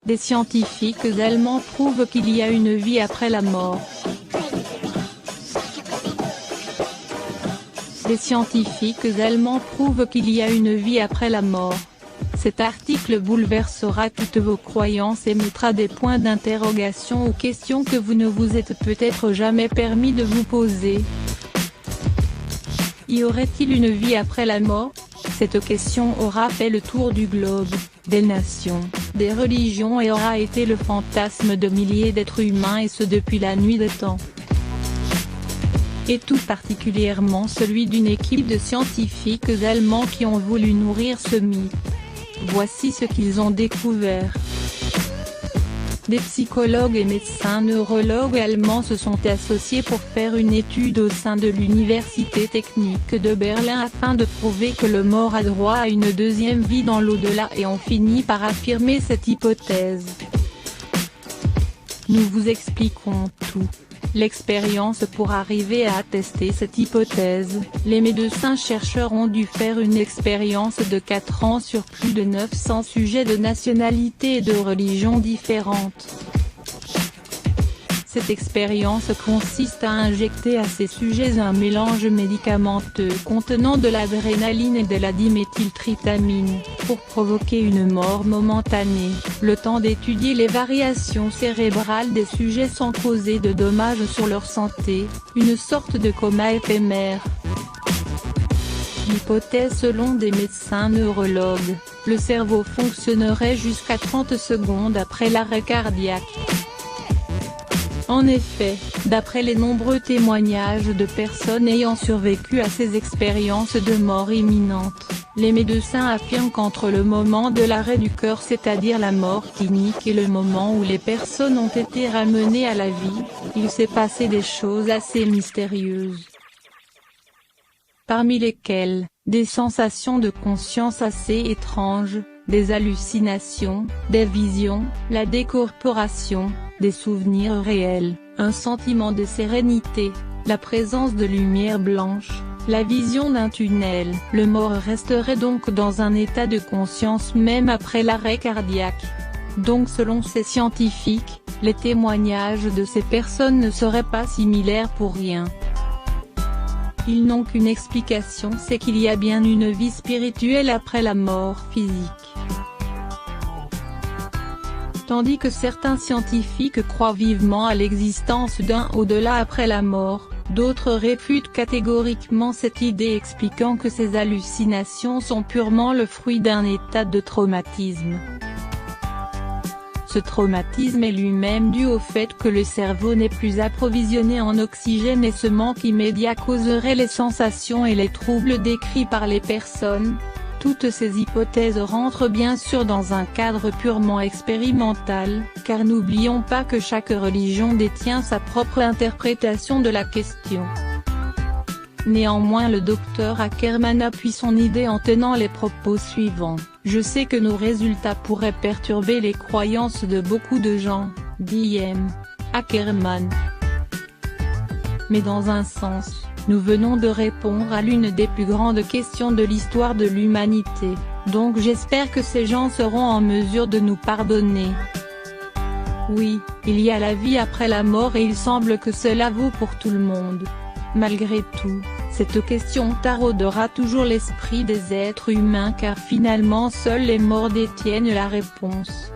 Des scientifiques allemands prouvent qu'il y a une vie après la mort. Des scientifiques allemands prouvent qu'il y a une vie après la mort. Cet article bouleversera toutes vos croyances et mettra des points d'interrogation aux questions que vous ne vous êtes peut-être jamais permis de vous poser. Y aurait-il une vie après la mort? Cette question aura fait le tour du globe, des nations, des religions et aura été le fantasme de milliers d'êtres humains et ce depuis la nuit des temps. Et tout particulièrement celui d'une équipe de scientifiques allemands qui ont voulu nourrir ce mythe. Voici ce qu'ils ont découvert. Des psychologues et médecins neurologues allemands se sont associés pour faire une étude au sein de l'Université technique de Berlin afin de prouver que le mort a droit à une deuxième vie dans l'au-delà et ont fini par affirmer cette hypothèse. Nous vous expliquons tout. L'expérience pour arriver à attester cette hypothèse. Les médecins chercheurs ont dû faire une expérience de 4 ans sur plus de 900 sujets de nationalités et de religions différentes. Cette expérience consiste à injecter à ces sujets un mélange médicamenteux contenant de l'adrénaline et de la diméthyltryptamine, pour provoquer une mort momentanée, le temps d'étudier les variations cérébrales des sujets sans causer de dommages sur leur santé, une sorte de coma éphémère. L'hypothèse selon des médecins neurologues, le cerveau fonctionnerait jusqu'à 30 secondes après l'arrêt cardiaque. En effet, d'après les nombreux témoignages de personnes ayant survécu à ces expériences de mort imminente, les médecins affirment qu'entre le moment de l'arrêt du cœur c'est-à-dire la mort clinique et le moment où les personnes ont été ramenées à la vie, il s'est passé des choses assez mystérieuses. Parmi lesquelles, des sensations de conscience assez étranges, des hallucinations, des visions, la décorporation, des souvenirs réels, un sentiment de sérénité, la présence de lumière blanche, la vision d'un tunnel. Le mort resterait donc dans un état de conscience même après l'arrêt cardiaque. Donc selon ces scientifiques, les témoignages de ces personnes ne seraient pas similaires pour rien. Ils n'ont qu'une explication, c'est qu'il y a bien une vie spirituelle après la mort physique. Tandis que certains scientifiques croient vivement à l'existence d'un au-delà après la mort, d'autres réfutent catégoriquement cette idée expliquant que ces hallucinations sont purement le fruit d'un état de traumatisme. Ce traumatisme est lui-même dû au fait que le cerveau n'est plus approvisionné en oxygène et ce manque immédiat causerait les sensations et les troubles décrits par les personnes. Toutes ces hypothèses rentrent bien sûr dans un cadre purement expérimental, car n'oublions pas que chaque religion détient sa propre interprétation de la question. Néanmoins le docteur Ackerman appuie son idée en tenant les propos suivants. Je sais que nos résultats pourraient perturber les croyances de beaucoup de gens, dit M. Ackerman. Mais dans un sens, nous venons de répondre à l'une des plus grandes questions de l'histoire de l'humanité, donc j'espère que ces gens seront en mesure de nous pardonner. Oui, il y a la vie après la mort et il semble que cela vaut pour tout le monde. Malgré tout, cette question taraudera toujours l'esprit des êtres humains car finalement seuls les morts détiennent la réponse.